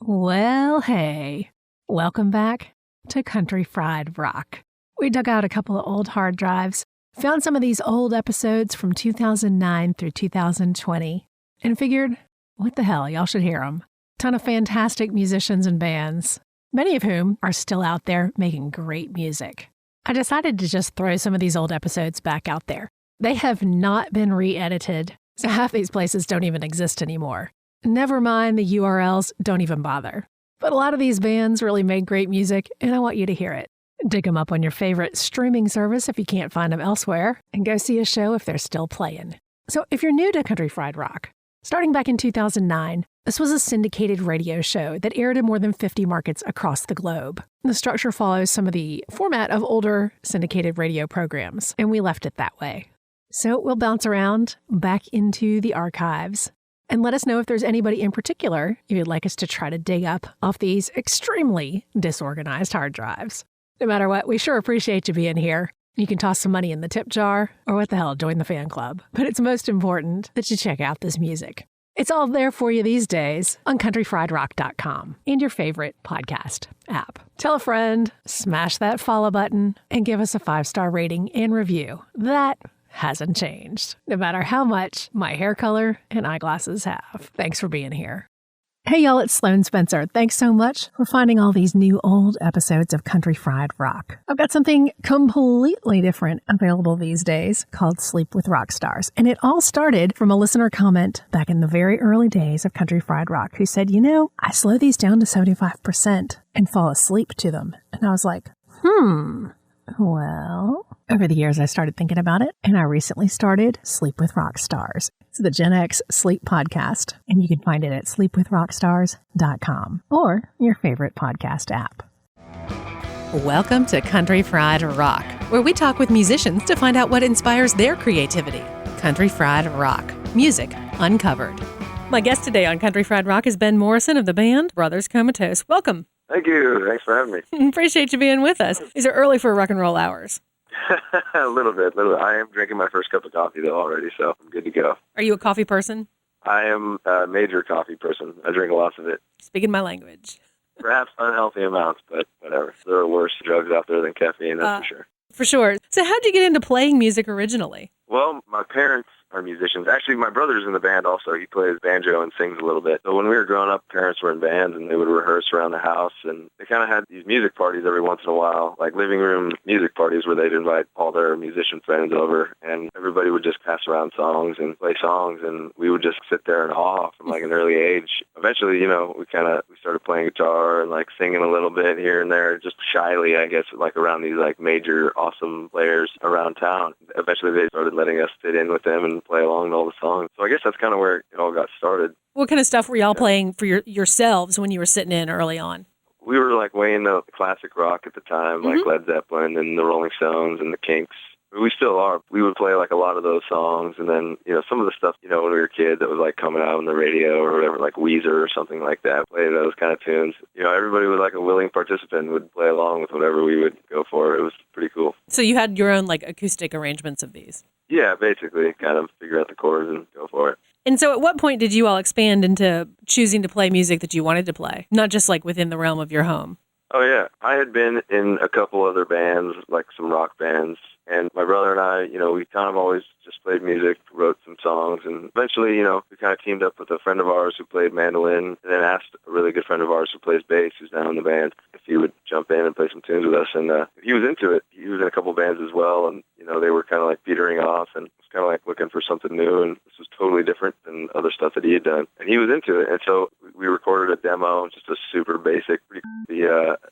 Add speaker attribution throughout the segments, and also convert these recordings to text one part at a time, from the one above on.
Speaker 1: Well, hey, welcome back to Country Fried Rock. We dug out a couple of old hard drives, found some of these old episodes from 2009 through 2020, and figured, what the hell, y'all should hear them. Ton of fantastic musicians and bands, many of whom are still out there making great music. I decided to just throw some of these old episodes back out there. They have not been re-edited, so half these places don't even exist anymore. Never mind the URLs, don't even bother. But a lot of these bands really made great music, and I want you to hear it. Dig them up on your favorite streaming service if you can't find them elsewhere, and go see a show if they're still playing. So if you're new to Country Fried Rock, starting back in 2009, this was a syndicated radio show that aired in more than 50 markets across the globe. The structure follows some of the format of older syndicated radio programs, and we left it that way. So we'll bounce around back into the archives and let us know if there's anybody in particular you'd like us to try to dig up off these extremely disorganized hard drives. No matter what, we sure appreciate you being here. You can toss some money in the tip jar, or what the hell, join the fan club. But it's most important that you check out this music. It's all there for you these days on countryfriedrock.com and your favorite podcast app. Tell a friend, smash that follow button, and give us a 5-star rating and review. That hasn't changed, no matter how much my hair color and eyeglasses have. Thanks for being here. Hey y'all, it's Sloane Spencer. Thanks so much for finding all these new old episodes of Country Fried Rock. I've got something completely different available these days called Sleep with Rock Stars. And it all started from a listener comment back in the very early days of Country Fried Rock who said, I slow these down to 75% and fall asleep to them. And I was like, well, over the years I started thinking about it, and I recently started Sleep with Rock Stars. It's the Gen X sleep podcast, and you can find it at sleepwithrockstars.com or your favorite podcast app. Welcome to Country Fried Rock, where we talk with musicians to find out what inspires their creativity. Country Fried Rock, music uncovered. My guest today on Country Fried Rock is Ben Morrison of the band Brothers Comatose. Welcome.
Speaker 2: Thank you. Thanks for having me.
Speaker 1: Appreciate you being with us. These are early for rock and roll hours.
Speaker 2: A little bit. I am drinking my first cup of coffee, though, already, so I'm good to go.
Speaker 1: Are you a coffee person?
Speaker 2: I am a major coffee person. I drink lots of it.
Speaker 1: Speaking my language.
Speaker 2: Perhaps unhealthy amounts, but whatever. There are worse drugs out there than caffeine, that's for sure.
Speaker 1: For sure. So how'd you get into playing music originally?
Speaker 2: Well, my parents are musicians. Actually, my brother's in the band also. He plays banjo and sings a little bit. So when we were growing up, parents were in bands, and they would rehearse around the house, and they kind of had these music parties every once in a while, like living room music parties where they'd invite all their musician friends over, and everybody would just pass around songs and play songs, and we would just sit there in awe from like an early age. Eventually, we started playing guitar and like singing a little bit here and there, just shyly, I guess, like around these like major awesome players around town. Eventually, they started letting us fit in with them and play along to all the songs. So I guess that's kind of where it all got started.
Speaker 1: What kind of stuff were y'all playing for yourselves when you were sitting in early on?
Speaker 2: We were like way into classic rock at the time, like Led Zeppelin and the Rolling Stones and the Kinks. We still are. We would play like a lot of those songs, and then, some of the stuff, when we were kids that was like coming out on the radio or whatever, like Weezer or something like that, play those kind of tunes. Everybody was like a willing participant, would play along with whatever we would go for. It was pretty cool.
Speaker 1: So you had your own like acoustic arrangements of these?
Speaker 2: Yeah, basically, kind of figure out the chords and go for it.
Speaker 1: And so at what point did you all expand into choosing to play music that you wanted to play, not just like within the realm of your home?
Speaker 2: Oh, yeah. I had been in a couple other bands, like some rock bands, and my brother and I, we kind of always just played music, wrote some songs, and eventually, we kind of teamed up with a friend of ours who played mandolin, and then asked a really good friend of ours who plays bass, who's now in the band, if he would jump in and play some tunes with us, and he was into it. He was in a couple bands as well, and, they were kind of like petering off, and was kind of like looking for something new, and this was totally different than other stuff that he had done, and he was into it, and so we recorded a demo, just a super basic,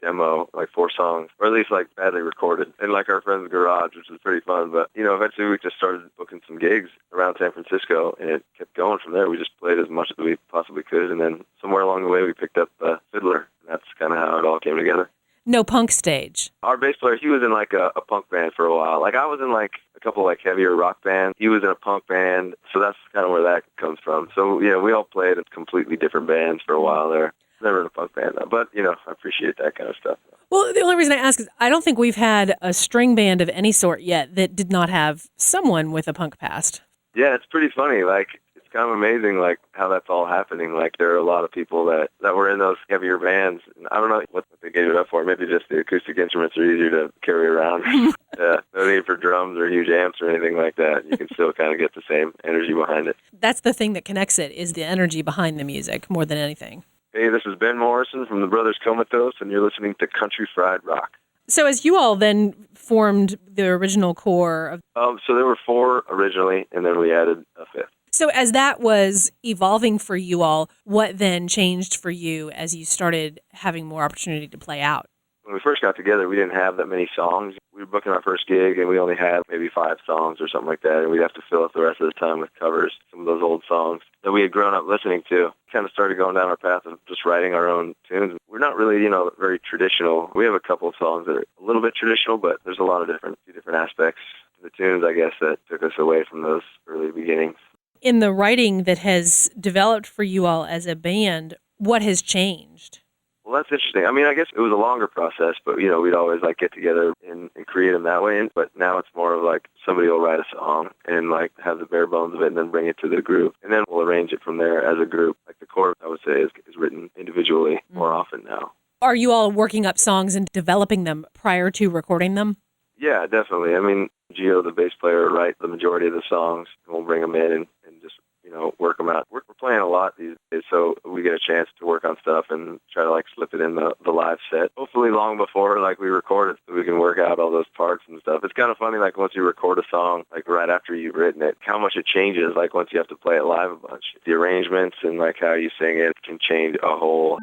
Speaker 2: demo, like 4 songs, or at least like badly recorded, in like our friend's garage, which was pretty fun. But, eventually we just started booking some gigs around San Francisco, and it kept going from there. We just played as much as we possibly could, and then somewhere along the way we picked up Fiddler, and that's kind of how it all came together.
Speaker 1: No punk stage.
Speaker 2: Our bass player, he was in like a punk band for a while. Like I was in like a couple like heavier rock bands. He was in a punk band, so that's kind of where that comes from. So, we all played in completely different bands for a while there. Never in a punk band, though. But, I appreciate that kind of stuff.
Speaker 1: Well, the only reason I ask is I don't think we've had a string band of any sort yet that did not have someone with a punk past.
Speaker 2: Yeah, it's pretty funny. Like, it's kind of amazing, like, how that's all happening. Like, there are a lot of people that were in those heavier bands. And I don't know what they gave it up for. Maybe just the acoustic instruments are easier to carry around. Yeah, no need for drums or huge amps or anything like that. You can still kind of get the same energy behind it.
Speaker 3: That's the thing that connects it, is the energy behind the music more than anything.
Speaker 2: Hey, this is Ben Morrison from the Brothers Comatose, and you're listening to Country Fried Rock.
Speaker 3: So as you all then formed the original core of...
Speaker 2: So there were 4 originally, and then we added a 5th.
Speaker 3: So as that was evolving for you all, what then changed for you as you started having more opportunity to play out?
Speaker 2: When we first got together, we didn't have that many songs. We were booking our first gig, and we only had maybe 5 songs or something like that, and we'd have to fill up the rest of the time with covers, some of those old songs that we had grown up listening to. Kind of started going down our path of just writing our own tunes. We're not really, very traditional. We have a couple of songs that are a little bit traditional, but there's a lot of different aspects to the tunes, I guess, that took us away from those early beginnings.
Speaker 3: In the writing that has developed for you all as a band, what has changed?
Speaker 2: Well, that's interesting. I mean, I guess it was a longer process, but, we'd always, get together and create them that way. But now it's more of, somebody will write a song and, have the bare bones of it and then bring it to the group. And then we'll arrange it from there as a group. Like, the core, I would say, is written individually more often now.
Speaker 3: Are you all working up songs and developing them prior to recording them?
Speaker 2: Yeah, definitely. I mean, Gio, the bass player, writes the majority of the songs, and we'll bring them in and just, work them out. We're playing a lot these days, so we get a chance to work on stuff and try to, slip it in the live set. Hopefully long before, we record it, so we can work out all those parts and stuff. It's kind of funny, once you record a song, right after you've written it, how much it changes, once you have to play it live a bunch. The arrangements and, how you sing it can change a whole.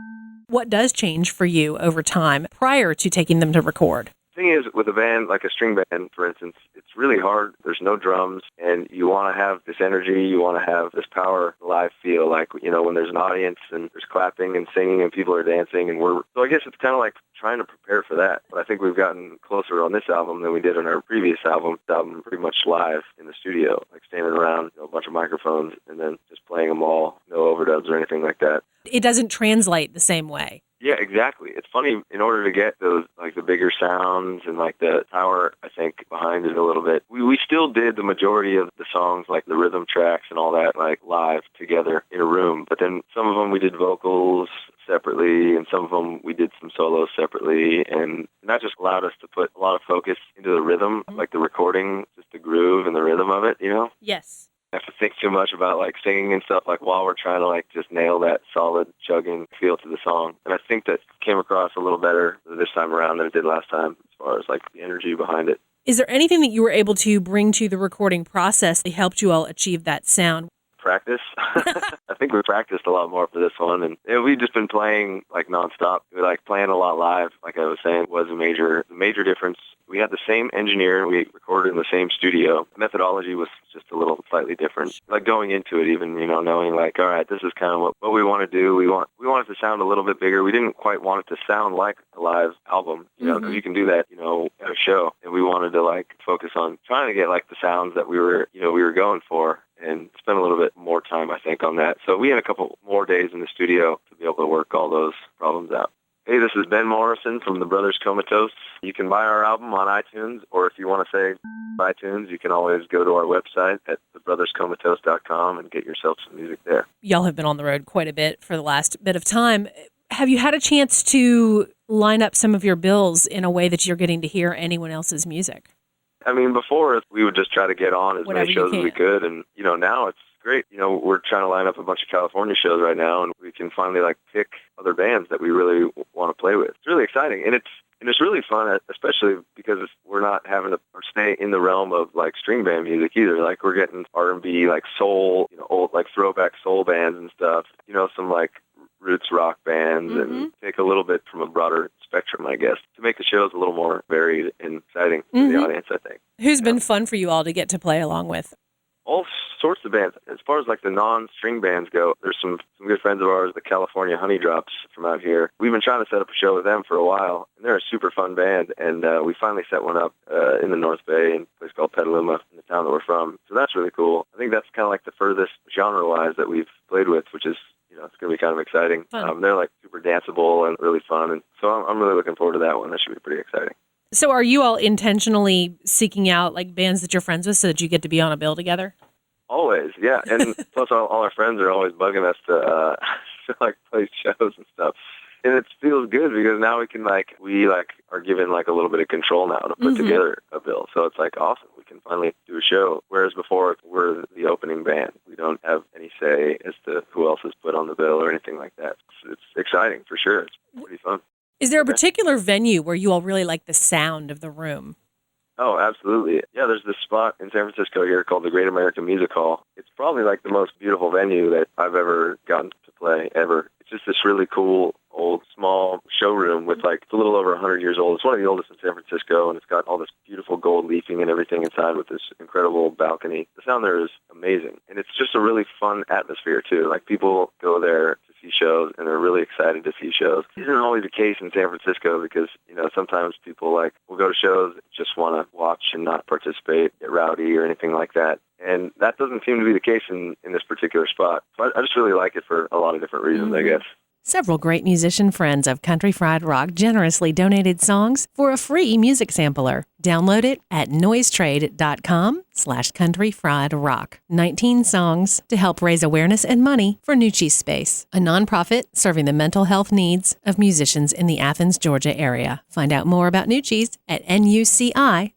Speaker 3: What does change for you over time prior to taking them to record?
Speaker 2: The thing is, with a band, like a string band, for instance, it's really hard. There's no drums, and you want to have this energy, you want to have this power live feel, when there's an audience and there's clapping and singing and people are dancing, so I guess it's kind of like trying to prepare for that. But I think we've gotten closer on this album than we did on our previous album. The album pretty much live in the studio, standing around, a bunch of microphones, and then just playing them all, no overdubs or anything like that.
Speaker 3: It doesn't translate the same way.
Speaker 2: Yeah, exactly. It's funny, in order to get those, the bigger sounds and, the power, I think, behind it a little bit, we still did the majority of the songs, the rhythm tracks and all that, live together in a room. But then some of them we did vocals separately, and some of them we did some solos separately, and that just allowed us to put a lot of focus into the rhythm, the recording, just the groove and the rhythm of it,
Speaker 3: Yes.
Speaker 2: Have to think too much about singing and stuff while we're trying to just nail that solid chugging feel to the song. And I think that came across a little better this time around than it did last time as far as the energy behind it.
Speaker 3: Is there anything that you were able to bring to the recording process that helped you all achieve that sound?
Speaker 2: Practice. I think we practiced a lot more for this one, and we've just been playing nonstop. We playing a lot live, like I was saying, was a major difference. We had the same engineer, we recorded in the same studio. The methodology was just a little slightly different. Going into it, even knowing all right, this is kind of what we want to do. We want it to sound a little bit bigger. We didn't quite want it to sound like a live album, because you can do that, at a show. And we wanted to focus on trying to get the sounds that we were going for, and spend a little bit more time, I think, on that. So we had a couple more days in the studio to be able to work all those problems out. Hey, this is Ben Morrison from the Brothers Comatose. You can buy our album on iTunes, or if you want to say iTunes, you can always go to our website at thebrotherscomatose.com and get yourself some music there.
Speaker 3: Y'all have been on the road quite a bit for the last bit of time. Have you had a chance to line up some of your bills in a way that you're getting to hear anyone else's music?
Speaker 2: I mean, before, we would just try to get on as
Speaker 3: Whatever
Speaker 2: many shows as we could, and, now it's great. We're trying to line up a bunch of California shows right now, and we can finally, pick other bands that we really want to play with. It's really exciting, and it's really fun, especially because we're not having to stay in the realm of, string band music either. We're getting R&B, soul, old, throwback soul bands and stuff, some, roots rock bands, and take a little bit from a broader spectrum, I guess, to make the shows a little more varied and exciting to the audience, I think.
Speaker 3: Who's been fun for you all to get to play along with?
Speaker 2: All sorts of bands. As far as the non-string bands go, there's some good friends of ours, the California Honey Drops from out here. We've been trying to set up a show with them for a while, and they're a super fun band, and we finally set one up in the North Bay in a place called Petaluma, in the town that we're from. So that's really cool. I think that's kind of the furthest genre-wise that we've played with, which is it's going to be kind of exciting. They're super danceable and really fun. And so I'm really looking forward to that one. That should be pretty exciting.
Speaker 3: So are you all intentionally seeking out bands that you're friends with so that you get to be on a bill together?
Speaker 2: Always, yeah. And plus, all our friends are always bugging us to like play shows and stuff. And it feels good because now we are given like a little bit of control now to put together a bill. So it's like awesome. We can finally do a show. Whereas before we're the opening band. We don't have any say as to who else is put on the bill or anything like that. It's exciting for sure. It's pretty fun.
Speaker 3: Is there a particular venue where you all really like the sound of the room?
Speaker 2: Oh, absolutely. Yeah, there's this spot in San Francisco here called the Great American Music Hall. It's probably like the most beautiful venue that I've ever gotten to play ever. It's just this really cool old small showroom with it's a little over 100 years old. It's one of the oldest in San Francisco, and it's got all this beautiful gold leafing and everything inside with this incredible balcony. The sound there is amazing, and it's just a really fun atmosphere too. Like people go there to see shows, and they're really excited to see shows. It isn't always the case in San Francisco because sometimes people will go to shows just want to watch and not participate, get rowdy or anything like that. And that doesn't seem to be the case in this particular spot. So I just really like it for a lot of different reasons, I guess.
Speaker 1: Several great musician friends of Country Fried Rock generously donated songs for a free music sampler. Download it at noisetrade.com/countryfriedrock. 19 songs to help raise awareness and money for Nucci's Space, a nonprofit serving the mental health needs of musicians in the Athens, Georgia area. Find out more about Nucci's at nuci.org.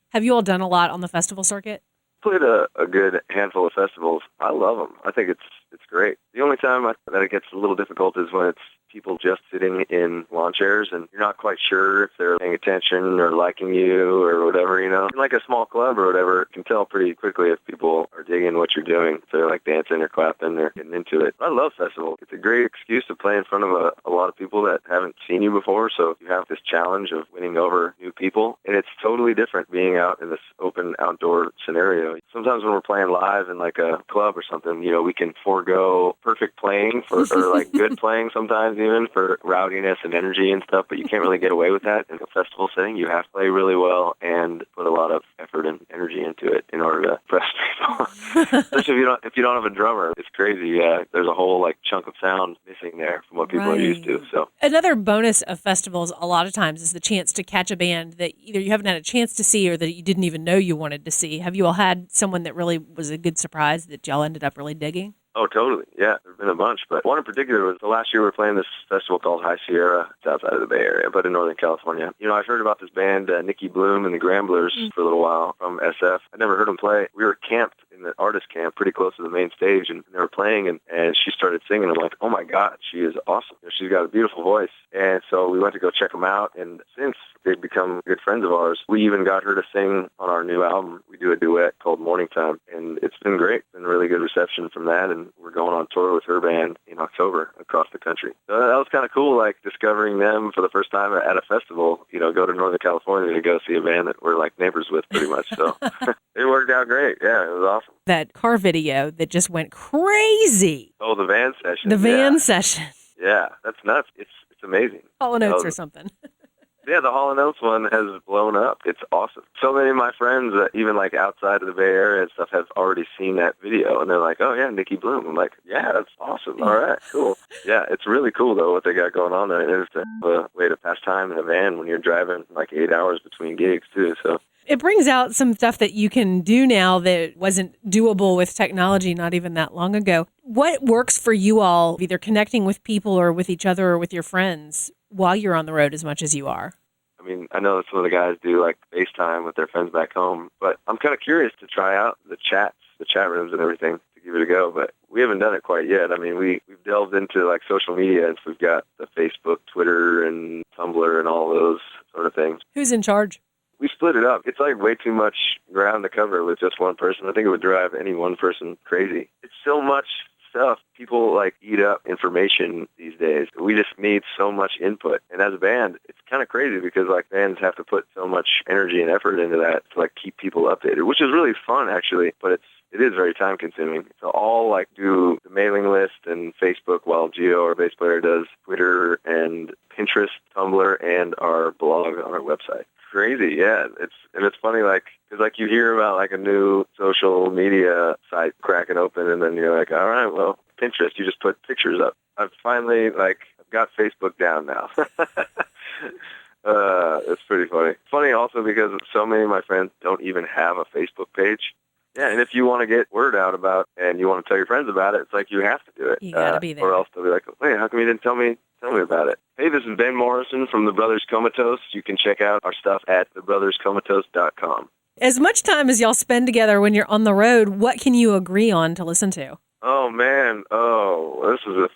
Speaker 3: Have you all done a lot on the festival circuit?
Speaker 2: Played a good handful of festivals. I love them. I think it's great. The only time that it gets a little difficult is when it's people just sitting in lawn chairs and you're not quite sure if they're paying attention or liking you or whatever, In like a small club or whatever, you can tell pretty quickly if people are digging what you're doing. If they're dancing or clapping or getting into it. I love festivals. It's a great excuse to play in front of a lot of people that haven't seen you before. So you have this challenge of winning over new people. And it's totally different being out in this open outdoor scenario. Sometimes when we're playing live in like a club or something, we can forego perfect playing or good playing sometimes even for rowdiness and energy and stuff, but you can't really get away with that in a festival setting. You have to play really well and put a lot of effort and energy into it in order to impress people. Especially if you don't have a drummer. It's crazy. Yeah, there's a whole chunk of sound missing there from what people are used to. So
Speaker 3: another bonus of festivals a lot of times is the chance to catch a band that either you haven't had a chance to see or that you didn't even know you wanted to see. Have you all had someone that really was a good surprise that y'all ended up really digging?
Speaker 2: Oh, totally. Yeah, there have been a bunch. But one in particular was the last year we were playing this festival called High Sierra. It's outside of the Bay Area, but in Northern California. I've heard about this band, Nikki Bloom and the Gramblers, for a little while from SF. I never heard them play. We were camped in the artist camp pretty close to the main stage, and they were playing, and she started singing. I'm like, oh, my God, she is awesome. She's got a beautiful voice. And so we went to go check them out, and since they've become good friends of ours, we even got her to sing on our new album. We do a duet called Morning Time, and it's been great. It's been really good reception from that, and we're going on tour with her band in October across the country. So that was kind of cool, discovering them for the first time at a festival, go to Northern California to go see a band that we're neighbors with pretty much. So it worked out great. Yeah, it was awesome.
Speaker 3: That car video that just went crazy.
Speaker 2: Oh, the van session.
Speaker 3: The van session.
Speaker 2: Yeah, that's nuts. It's amazing.
Speaker 3: Hall & Oates or something.
Speaker 2: Yeah, the Hall & Oates one has blown up. It's awesome. So many of my friends, even outside of the Bay Area and stuff, have already seen that video, and they're like, "Oh yeah, Nikki Bloom." I'm like, "Yeah, that's awesome. All right, cool." Yeah, it's really cool though what they got going on there. And it's a way to pass time in a van when you're driving 8 hours between gigs too. So
Speaker 3: it brings out some stuff that you can do now that wasn't doable with technology not even that long ago. What works for you all, either connecting with people or with each other or with your friends while you're on the road as much as you are?
Speaker 2: I mean, I know that some of the guys do FaceTime with their friends back home, but I'm kind of curious to try out the chat rooms and everything to give it a go, but we haven't done it quite yet. I mean, we've delved into social media, and so we've got the Facebook, Twitter, and Tumblr and all those sort of things.
Speaker 3: Who's in charge?
Speaker 2: We split it up. It's way too much ground to cover with just one person. I think it would drive any one person crazy. It's so much stuff. People eat up information these days. We just need so much input. And as a band, it's kind of crazy because bands have to put so much energy and effort into that to keep people updated, which is really fun actually, but it is very time consuming. So all do the mailing list and Facebook while Gio, our bass player, does Twitter and Pinterest, Tumblr, and our blog on our website. Crazy, yeah. It's funny, because you hear about a new social media site cracking open, and then you're like, all right, well, Pinterest, you just put pictures up. I've finally I've got Facebook down now. It's pretty funny. Funny also because so many of my friends don't even have a Facebook page. Yeah, and if you want to get word out about and you want to tell your friends about it, it's like you have to do it.
Speaker 3: You gotta be there.
Speaker 2: Or else they'll be like, wait, how come you didn't tell me about it? Hey, this is Ben Morrison from the Brothers Comatose. You can check out our stuff at thebrotherscomatose.com.
Speaker 3: As much time as y'all spend together when you're on the road, what can you agree on to listen to?
Speaker 2: Oh, man. This is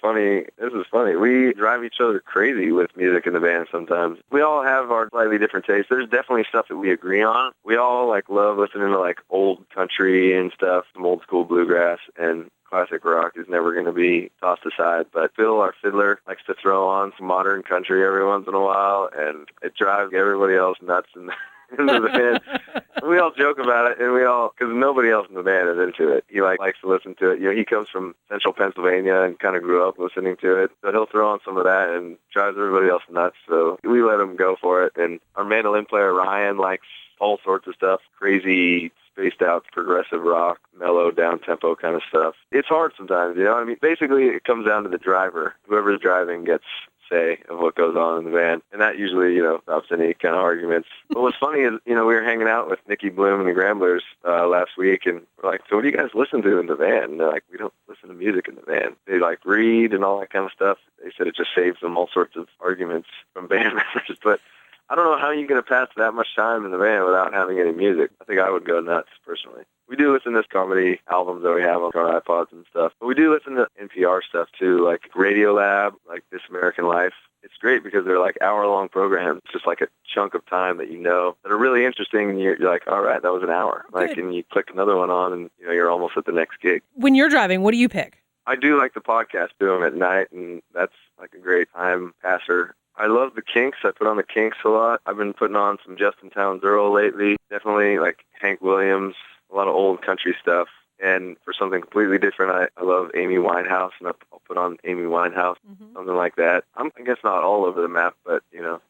Speaker 2: funny. We drive each other crazy with music in the band sometimes. We all have our slightly different tastes. There's definitely stuff that we agree on. We all love listening to old country and stuff, some old school bluegrass, and classic rock is never going to be tossed aside. But Phil, our fiddler, likes to throw on some modern country every once in a while, and it drives everybody else nuts in the band. We all joke about it, and because nobody else in the band is into it. He likes to listen to it. He comes from central Pennsylvania and kind of grew up listening to it. So he'll throw on some of that and drives everybody else nuts. So we let him go for it. And our mandolin player, Ryan, likes all sorts of stuff, crazy, spaced out progressive rock, mellow, down-tempo kind of stuff. It's hard sometimes, Basically, it comes down to the driver. Whoever's driving gets say of what goes on in the band. And that usually, stops any kind of arguments. But what's funny is, we were hanging out with Nikki Bloom and the Gramblers last week, and we're like, so what do you guys listen to in the van? And they're like, we don't listen to music in the van. They read and all that kind of stuff. They said it just saves them all sorts of arguments from band members. But I don't know how you're going to pass that much time in the van without having any music. I think I would go nuts, personally. We do listen to comedy albums that we have on our iPods and stuff. But we do listen to NPR stuff, too, like Radio Lab, like This American Life. It's great because they're hour-long programs. It's just a chunk of time that that are really interesting. And you're like, all right, that was an hour. And you click another one on, and you're almost at the next gig.
Speaker 3: When you're driving, what do you pick?
Speaker 2: I do like the podcast, do them at night, and that's a great time passer. I love the Kinks. I put on the Kinks a lot. I've been putting on some Justin Townes Earl lately. Definitely Hank Williams, a lot of old country stuff. And for something completely different, I love Amy Winehouse, and I'll put on Amy Winehouse, something like that. I guess not all over the map, but,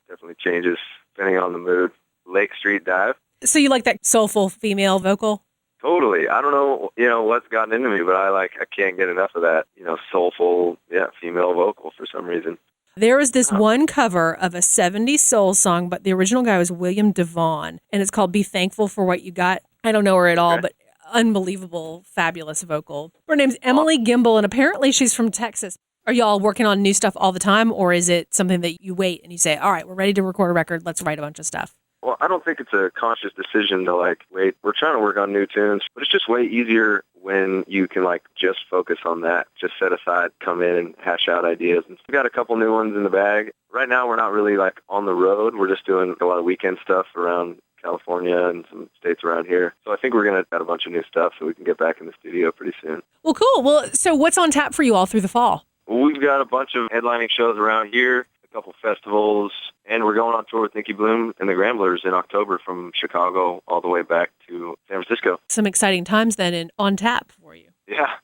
Speaker 2: definitely changes depending on the mood. Lake Street Dive.
Speaker 3: So you like that soulful female vocal?
Speaker 2: Totally. I don't know, what's gotten into me, but I can't get enough of that, soulful, female vocal for some reason.
Speaker 3: There was this one cover of a 70s soul song, but the original guy was William Devon, and it's called Be Thankful for What You Got. I don't know her at all, but unbelievable, fabulous vocal. Her name's Emily Gimble, and apparently she's from Texas. Are y'all working on new stuff all the time, or is it something that you wait and you say, all right, we're ready to record a record, let's write a bunch of stuff?
Speaker 2: Well, I don't think it's a conscious decision to wait. We're trying to work on new tunes, but it's just way easier when you can just focus on that. Just set aside, come in and hash out ideas. And we've got a couple new ones in the bag. Right now, we're not really on the road. We're just doing a lot of weekend stuff around California and some states around here. So I think we're going to add a bunch of new stuff so we can get back in the studio pretty soon.
Speaker 3: Well, cool. Well, so what's on tap for you all through the fall?
Speaker 2: Well, we've got a bunch of headlining shows around here, a couple festivals, and we're going on tour with Nikki Bloom and the Gramblers in October from Chicago all the way back to San Francisco.
Speaker 3: Some exciting times then and on tap for you.
Speaker 2: Yeah.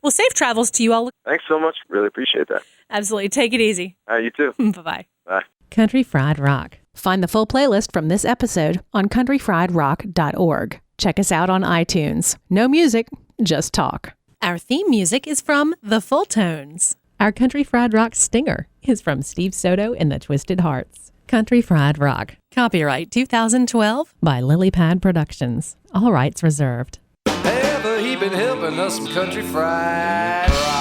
Speaker 3: Well, safe travels to you all.
Speaker 2: Thanks so much. Really appreciate that.
Speaker 3: Absolutely. Take it easy.
Speaker 2: You too.
Speaker 3: Bye-bye.
Speaker 2: Bye.
Speaker 1: Country Fried Rock. Find the full playlist from this episode on countryfriedrock.org. Check us out on iTunes. No music, just talk.
Speaker 3: Our theme music is from The Full Tones.
Speaker 1: Our Country Fried Rock stinger is from Steve Soto and the Twisted Hearts. Country Fried Rock.
Speaker 3: Copyright 2012
Speaker 1: by Lilypad Productions. All rights reserved.
Speaker 4: Ever he been helping us some country fried rock.